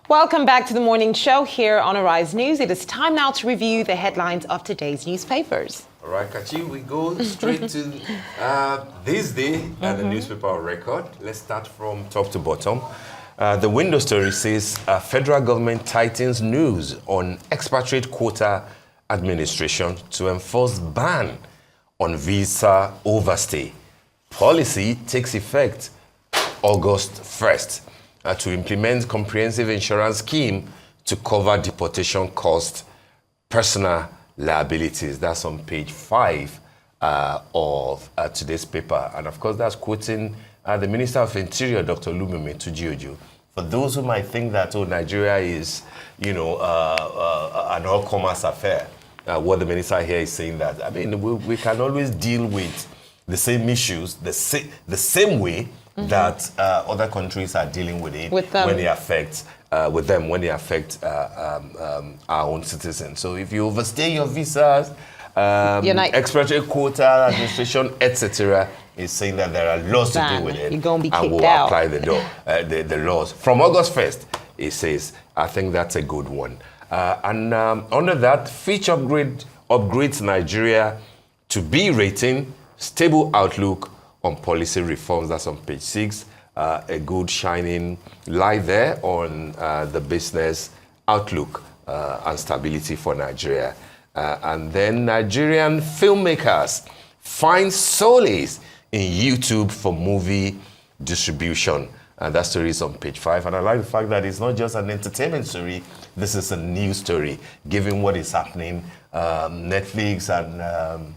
Welcome back to the morning show here on Arise News. It is time now to review the headlines of today's newspapers. All right, Kachi, we go straight to this day and the newspaper record. Let's start from top to bottom. The window story says federal government tightens news on expatriate quota administration to enforce ban on visa overstay. Policy takes effect August 1st to implement comprehensive insurance scheme to cover deportation cost, personal liabilities. That's on page 5 of today's paper. And of course, that's quoting the Minister of Interior, Dr. Olumide Tunji. For those who might think that, Nigeria is, an all-commerce affair, what the minister here is saying that, I mean, we can always deal with the same issues the same way that other countries are dealing with it when they affect our own citizens. So if you overstay your visas, expatriate quota administration, etc., is saying that there are laws to do with it, you're gonna be and we'll out. apply the laws from August 1st. It says, I think that's a good one. Under that, Fitch upgrades Nigeria to B rating, stable outlook on policy reforms. That's on page 6. A good shining light there on the business outlook and stability for Nigeria. And then Nigerian filmmakers find solace in YouTube for movie distribution. And that story is on page 5. And I like the fact that it's not just an entertainment story. This is a news story, given what is happening. Netflix and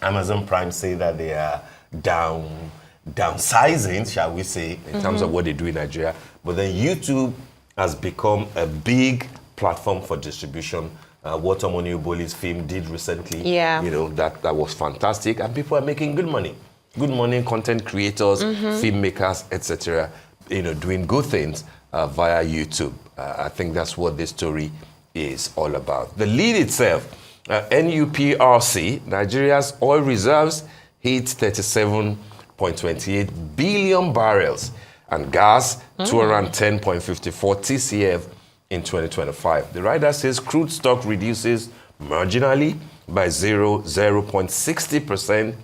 Amazon Prime say that they are downsizing, shall we say, in terms of what they do in Nigeria. But then YouTube has become a big platform for distribution. What Omoni Uboli's film did recently, that was fantastic. And people are making good money. Good money, content creators, filmmakers, etc., doing good things via YouTube. I think that's what this story is all about. The lead itself, NUPRC, Nigeria's oil reserves hit 37.28 billion barrels and gas 210.54 TCF in 2025. The rider says crude stock reduces marginally by 0.60%,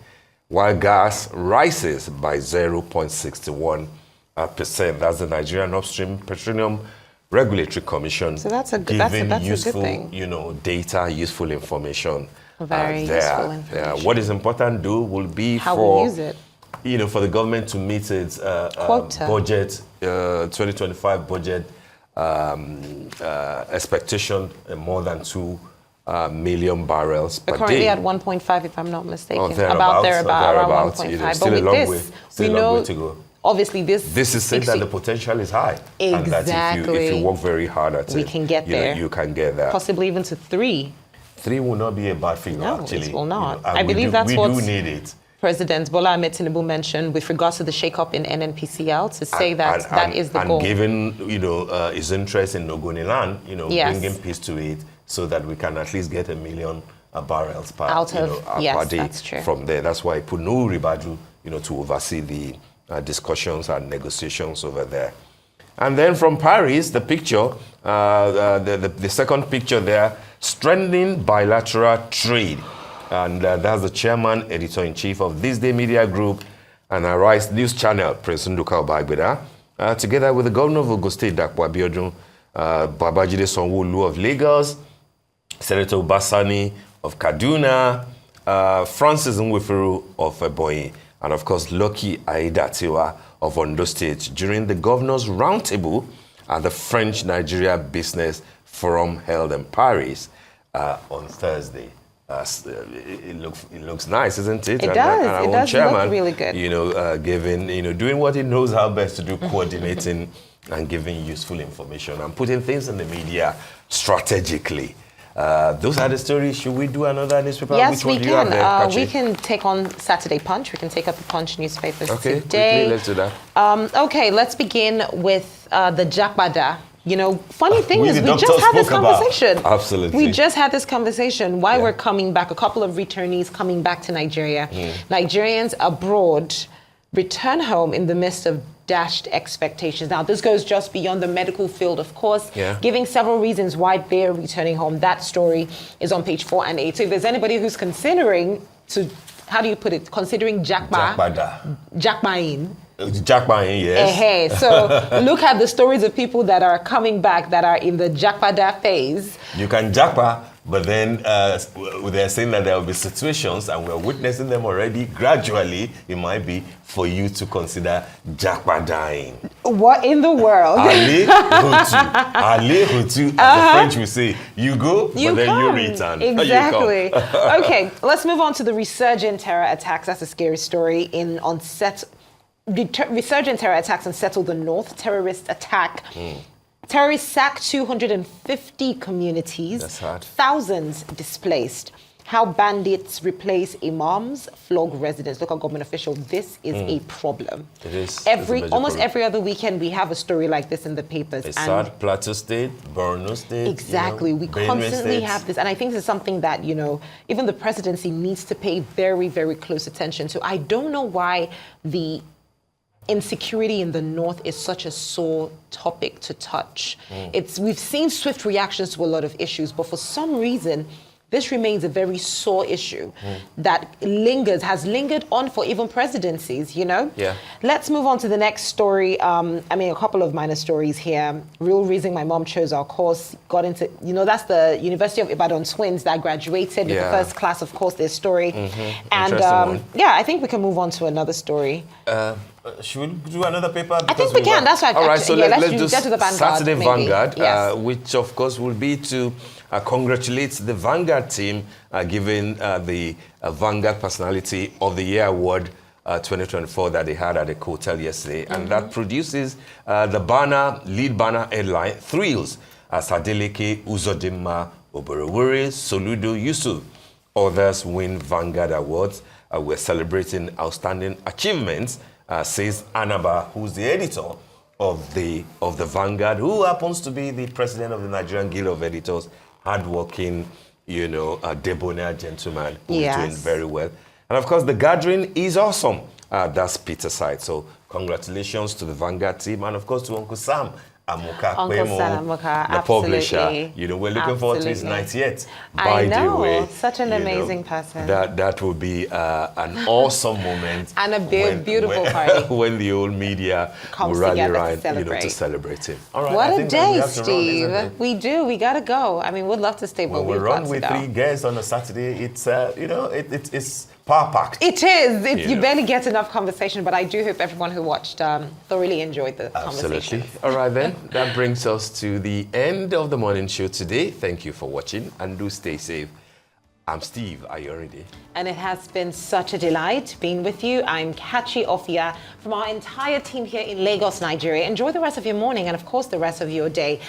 while gas rises by 0.61%. That's the Nigerian Upstream Petroleum Regulatory Commission. So that's a good thing. Data, useful information. Very useful information. What is important will be how we use it. For the government to meet its budget, 2025 budget expectation, more than 2 million barrels per day. Currently at 1.5, if I'm not mistaken. About around 1.5. Still a long way to go. Obviously, this is saying that the potential is high. Exactly. And that if you work very hard at it, we can get there. You can get there. Possibly even to 3. 3 will not be a bad figure, actually. No, it will not. I believe that's what we do need it. President Bola Ahmed Tinubu mentioned with regards to the shake-up in NNPCL to say that is the goal. And given, his interest in Ogoniland, bringing peace to it so that we can at least get 1 million barrels per day that's true. From there. That's why he put Nuhu Ribadu, to oversee the discussions and negotiations over there. And then from Paris, the picture, the second picture there, strengthening bilateral trade. And that's the chairman, editor-in-chief of This Day Media Group and Arise News Channel, President Nduka Obagbeda, together with the governor of Ogun State, Dapo Abiodun, Babajide Sanwo-Olu of Lagos, Senator Obasani of Kaduna, Francis Nweferu of Ebonyi, and of course, Lucky Aiyedatiwa of Ondo State during the Governor's Roundtable at the French-Nigeria Business Forum held in Paris on Thursday. It looks nice, isn't it? It does look really good. Doing what he knows how best to do, coordinating and giving useful information and putting things in the media strategically. Those are the stories. Should we do another newspaper? Yes, Which one we do you have there, can. Patrick? We can take on Saturday Punch. We can take up the Punch newspapers today. Quickly, let's do that. Okay, let's begin with the Jakbada. Funny thing is, we just had this conversation. Absolutely. We just had this conversation. Why we're coming back, a couple of returnees coming back to Nigeria. Nigerians abroad return home in the midst of dashed expectations. Now, this goes just beyond the medical field, of course, giving several reasons why they're returning home. That story is on page 4 and 8. So if there's anybody who's considering to, how do you put it, considering Jakbain. Jakbain, yes. So look at the stories of people that are coming back that are in the Jakbada phase. You can Jakba, but then they're saying that there will be situations, and we're witnessing them already, gradually, it might be for you to consider Jakbadaing. What in the world? Allez, Hutu. Allez, Hutu, as the French will say. You go, you but then come. you return. Exactly. Okay, let's move on to the resurgent terror attacks. That's a scary story. Resurgent terror attacks unsettled the north. Terrorist attack. Terrorists sacked 250 communities. That's hard. Thousands displaced. How bandits replace imams, flog residents. Local government official. This is a problem. It is. Almost every other weekend we have a story like this in the papers. It's sad. Plateau State, Borno State. Exactly. We constantly have this. And I think this is something that, even the presidency needs to pay very, very close attention to. I don't know why the insecurity in the north is such a sore topic to touch. We've seen swift reactions to a lot of issues, but for some reason, this remains a very sore issue that has lingered on for even presidencies, Yeah. Let's move on to the next story. A couple of minor stories here. Real reason my mom chose our course, got into, that's the University of Ibadan twins that graduated with the first class, of course, their story. And I think we can move on to another story. Should we do another paper? I think we can. That's right. All right, so let's do get to the Vanguard. Saturday Vanguard, yes. which of course will be to congratulate the Vanguard team given the Vanguard Personality of the Year Award 2024 that they had at the hotel yesterday. And that produces the lead banner headline, Thrills, Adeleke, Uzodinma, Oborowore, Soludo, Yusuf. Others win Vanguard Awards. We're celebrating outstanding achievements, says Anaba, who's the editor of the Vanguard, who happens to be the president of the Nigerian Guild of Editors, hardworking, a debonair gentleman who's doing very well. And of course, the gathering is awesome. That's Peter's side. So congratulations to the Vanguard team, and of course to Uncle Sam Amoka, the publisher. We're looking forward to his 90th. By the way, such an amazing person. That will be an awesome moment and a beautiful party when the old media comes will rally together around, to celebrate him. All right, what a day, Steve! We do. We gotta go. We'd love to stay, but we'll run with 3 guests on a Saturday. It's it's power packed. It is. You barely get enough conversation, but I do hope everyone who watched thoroughly enjoyed the conversation. All right then. That brings us to the end of the morning show today. Thank you for watching, and do stay safe. I'm Steve Ayoride. And it has been such a delight being with you. I'm Kachi Ofia from our entire team here in Lagos, Nigeria. Enjoy the rest of your morning and, of course, the rest of your day.